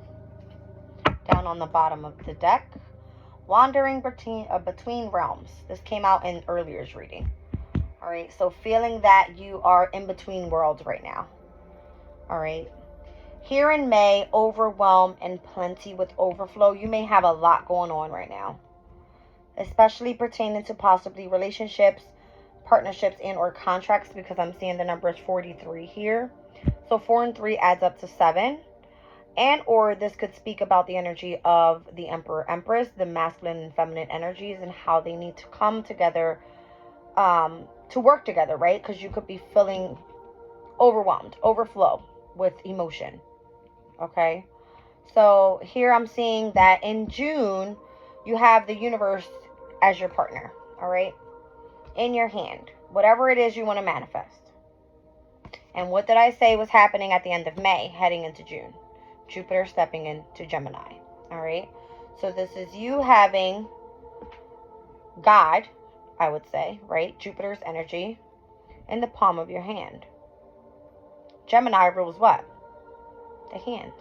Down on the bottom of the deck, Wandering between realms. This came out in earlier reading. All right, so feeling that you are in between worlds right now. All right. Here in May, overwhelm and plenty with overflow. You may have a lot going on right now, especially pertaining to possibly relationships, partnerships, and or contracts, because I'm seeing the number is 43 here. So 4 and 3 adds up to 7. And or this could speak about the energy of the Emperor, Empress, the masculine and feminine energies, and how they need to come together to work together, right? Because you could be feeling overwhelmed, overflow with emotion. Okay, so here I'm seeing that in June you have the universe as your partner. All right, in your hand, whatever it is you want to manifest. And what did I say was happening at the end of May heading into June? Jupiter stepping into Gemini. All right, so this is you having God, I would say, right? Jupiter's energy in the palm of your hand. Gemini rules what? The hands.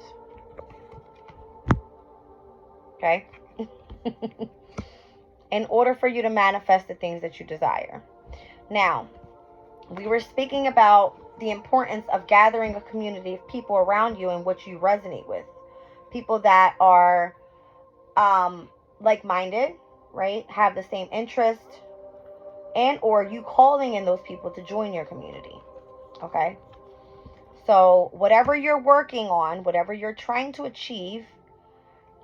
Okay? In order for you to manifest the things that you desire. Now, we were speaking about the importance of gathering a community of people around you in which you resonate with. People that are like-minded, right? Have the same interest, and or you calling in those people to join your community. Okay? So whatever you're working on, whatever you're trying to achieve,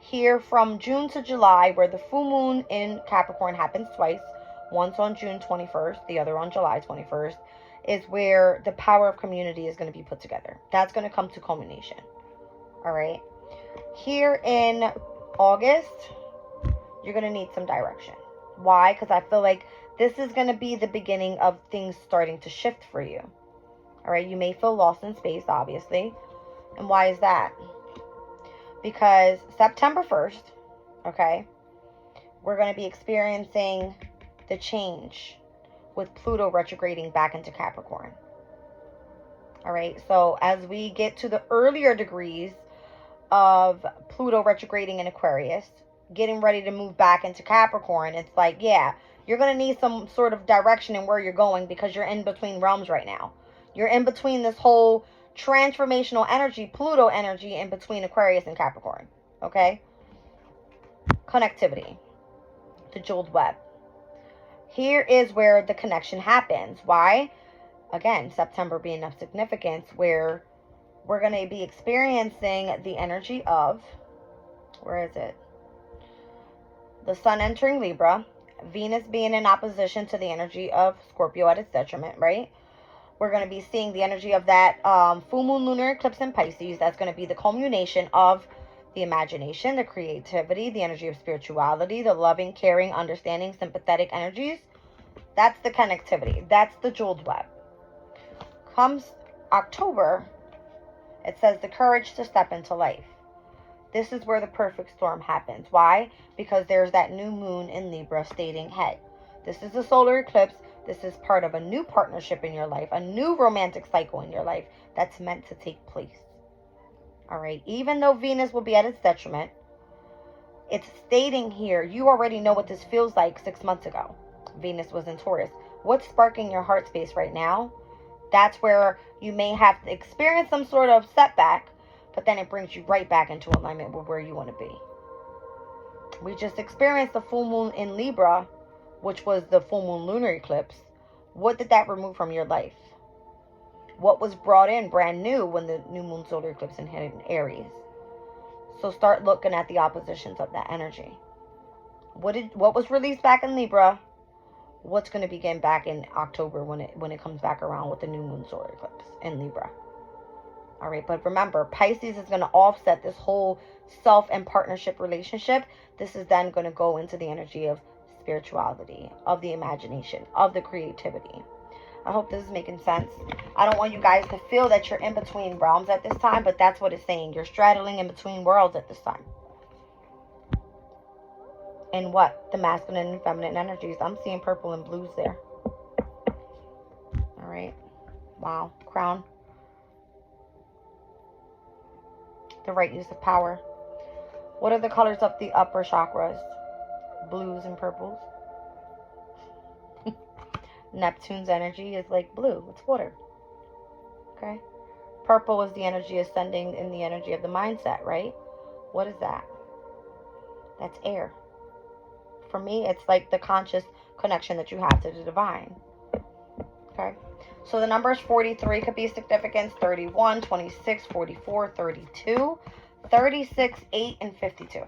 here from June to July, where the full moon in Capricorn happens twice, once on June 21st, the other on July 21st, is where the power of community is going to be put together. That's going to come to culmination. All right. Here in August, you're going to need some direction. Why? Because I feel like this is going to be the beginning of things starting to shift for you. All right, you may feel lost in space, obviously. And why is that? Because September 1st, okay, we're going to be experiencing the change with Pluto retrograding back into Capricorn. All right, so as we get to the earlier degrees of Pluto retrograding in Aquarius, getting ready to move back into Capricorn, it's like, yeah, you're going to need some sort of direction in where you're going, because you're in between realms right now. You're in between this whole transformational energy, Pluto energy, in between Aquarius and Capricorn. Okay? Connectivity. The jeweled web. Here is where the connection happens. Why? Again, September being of significance, where we're going to be experiencing the energy of, where is it? The sun entering Libra. Venus being in opposition to the energy of Scorpio at its detriment, right? We're going to be seeing the energy of that full moon lunar eclipse in Pisces. That's going to be the culmination of the imagination, the creativity, the energy of spirituality, the loving, caring, understanding, sympathetic energies. That's the connectivity. That's the jeweled web. Comes October, it says the courage to step into life. This is where the perfect storm happens. Why? Because there's that new moon in Libra stating, hey, this is a solar eclipse. This is part of a new partnership in your life, a new romantic cycle in your life that's meant to take place. All right. Even though Venus will be at its detriment, it's stating here, you already know what this feels like 6 months ago. Venus was in Taurus. What's sparking your heart space right now? That's where you may have to experience some sort of setback, but then it brings you right back into alignment with where you want to be. We just experienced the full moon in Libra, which was the full moon lunar eclipse. What did that remove from your life? What was brought in brand new when the new moon solar eclipse hit in Aries? So start looking at the oppositions of that energy. What was released back in Libra? What's going to begin back in October when it comes back around with the new moon solar eclipse in Libra? All right, but remember, Pisces is going to offset this whole self and partnership relationship. This is then going to go into the energy of spirituality, of the imagination, of the creativity. I hope this is making sense. I don't want you guys to feel that you're in between realms at this time, but that's what it's saying. You're straddling in between worlds at this time. And what? The masculine and feminine energies. I'm seeing purple and blues there. All right. Wow. Crown. The right use of power. What are the colors of the upper chakras? blues and purples. Neptune's energy is like blue. It's water. Okay? Purple is the energy ascending in the energy of the mindset, right? What is that? That's air. For me, it's like the conscious connection that you have to the divine. Okay? So the numbers 43 could be significance, 31, 26, 44, 32, 36, 8, and 52.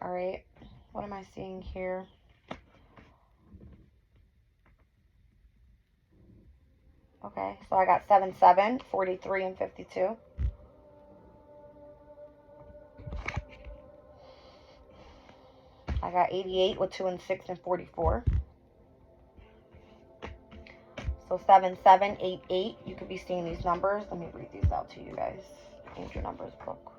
All right. What am I seeing here? Okay, so I got 7, 7, 43, and 52. I got 88 with 2 and 6 and 44. So 7, 7, 8, 8. You could be seeing these numbers. Let me read these out to you guys. Angel Numbers book.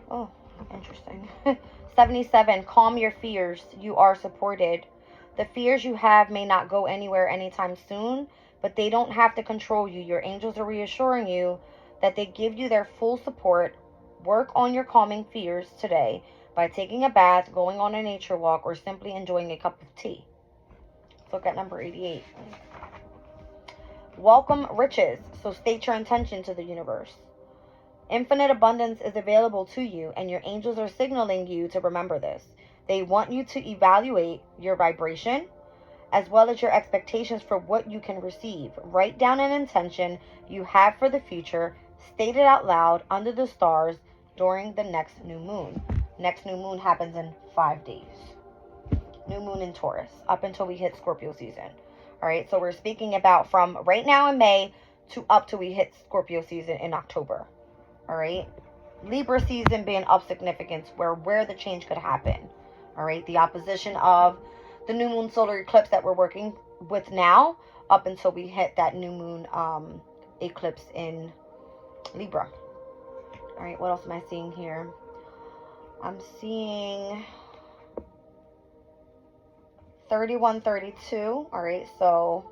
Oh, interesting. 77. Calm your fears. You are supported. The fears you have may not go anywhere anytime soon, but they don't have to control you. Your angels are reassuring you that they give you their full support. Work on your calming fears today by taking a bath, going on a nature walk, or simply enjoying a cup of tea. Let's look at number 88. Welcome riches. So state your intention to the universe. Infinite abundance is available to you, and your angels are signaling you to remember this. They want you to evaluate your vibration as well as your expectations for what you can receive. Write down an intention you have for the future. State it out loud under the stars during the next new moon. Next new moon happens in 5 days. New moon in Taurus, up until we hit Scorpio season. All right, so we're speaking about from right now in May to up till we hit Scorpio season in October. All right, Libra season being of significance where the change could happen. All right, the opposition of the new moon solar eclipse that we're working with now up until we hit that new moon eclipse in Libra. All right, what else am I seeing here? I'm seeing 31, 32. All right, so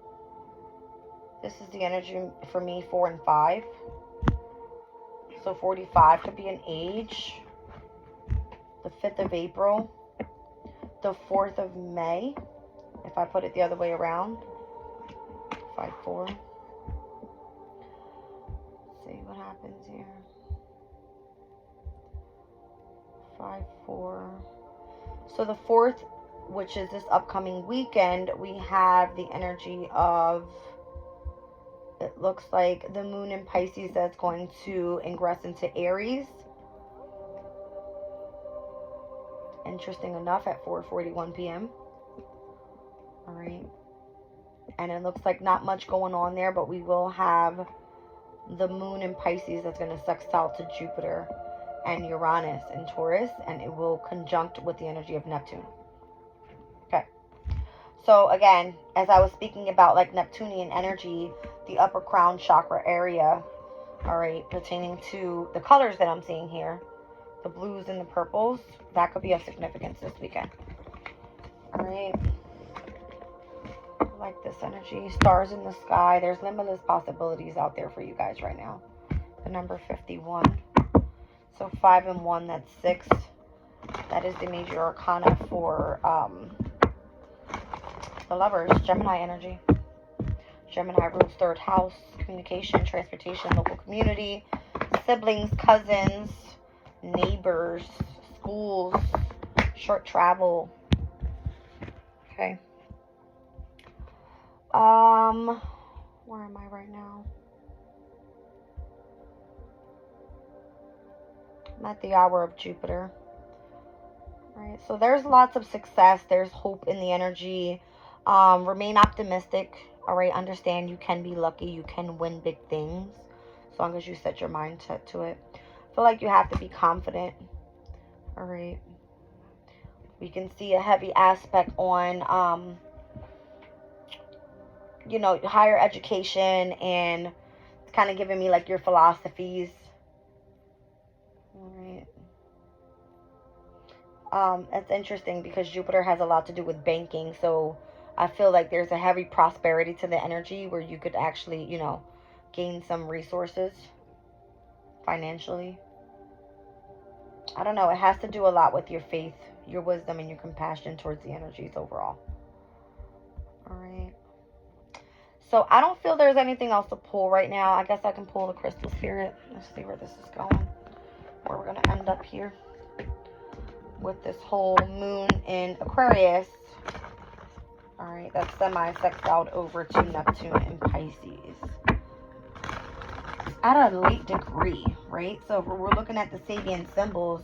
this is the energy for me, 4 and 5. So 45 could be an age. The 5th of April. The 4th of May. If I put it the other way around. 5, 4. Let's see what happens here. 5, 4. So the 4th, which is this upcoming weekend, we have the energy of, it looks like the moon in Pisces that's going to ingress into Aries. Interesting enough, at 4:41 p.m. All right. And it looks like not much going on there, but we will have the moon in Pisces that's going to sextile to Jupiter and Uranus in Taurus, and it will conjunct with the energy of Neptune. Okay. So again, as I was speaking about like Neptunian energy, the upper crown chakra area, all right, pertaining to the colors that I'm seeing here, the blues and the purples, that could be of significance this weekend. All right. I like this energy. Stars in the sky. There's limitless possibilities out there for you guys right now. The number 51. So 5 and 1, that's 6. That is the major arcana for the lovers. Gemini energy. Gemini rules 3rd house. Communication, transportation, local community, siblings, cousins, neighbors, schools, short travel. Okay. Where am I right now? I'm at the hour of Jupiter. Right. So there's lots of success. There's hope in the energy. Remain optimistic. All right. Understand you can be lucky. You can win big things as long as you set your mindset to it. I feel like you have to be confident. All right. We can see a heavy aspect on, you know, higher education, and it's kind of giving me like your philosophies. All right. It's interesting because Jupiter has a lot to do with banking, so I feel like there's a heavy prosperity to the energy where you could actually, you know, gain some resources. financially. I don't know. It has to do a lot with your faith, your wisdom, and your compassion towards the energies overall. All right. So I don't feel there's anything else to pull right now. I guess I can pull the crystal spirit. Let's see where this is going. Where we're going to end up here with this whole moon in Aquarius. All right. That's semi-sextiled over to Neptune in Pisces. At a late degree, right? So if we're looking at the Sabian symbols,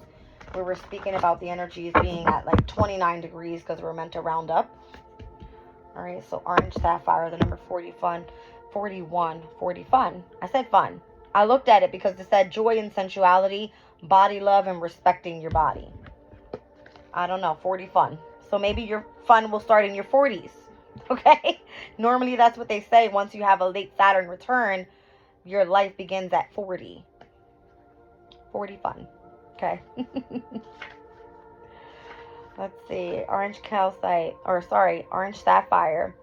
where we're speaking about the energies being at like 29 degrees because we're meant to round up. All right, so orange sapphire, the number 40 fun, 41, 40 fun. I said fun. I looked at it because it said joy and sensuality, body love, and respecting your body. I don't know, 40 fun. So maybe your fun will start in your 40s, okay? Normally that's what they say. Once you have a late Saturn return, your life begins at 40. 40 fun, okay? Let's see, orange calcite, orange sapphire.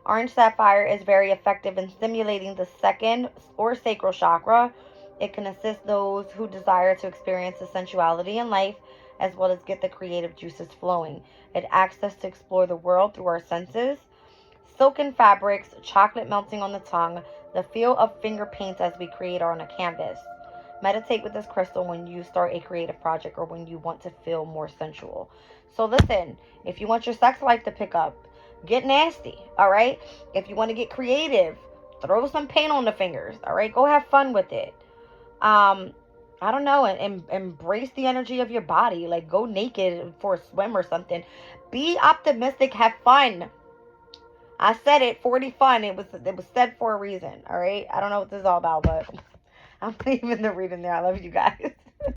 Orange sapphire is very effective in stimulating the second or sacral chakra. It can assist those who desire to experience the sensuality in life, as well as get the creative juices flowing. It asks us to explore the world through our senses. Silken fabrics, chocolate melting on the tongue, the feel of finger paints as we create on a canvas. Meditate with this crystal when you start a creative project or when you want to feel more sensual. So listen, if you want your sex life to pick up, get nasty, all right? If you want to get creative, throw some paint on the fingers, all right? Go have fun with it. I don't know, and embrace the energy of your body. Like, go naked for a swim or something. Be optimistic, have fun. I said it, 40 fun. It was said for a reason, all right? I don't know what this is all about, but I'm leaving the reading there. I love you guys.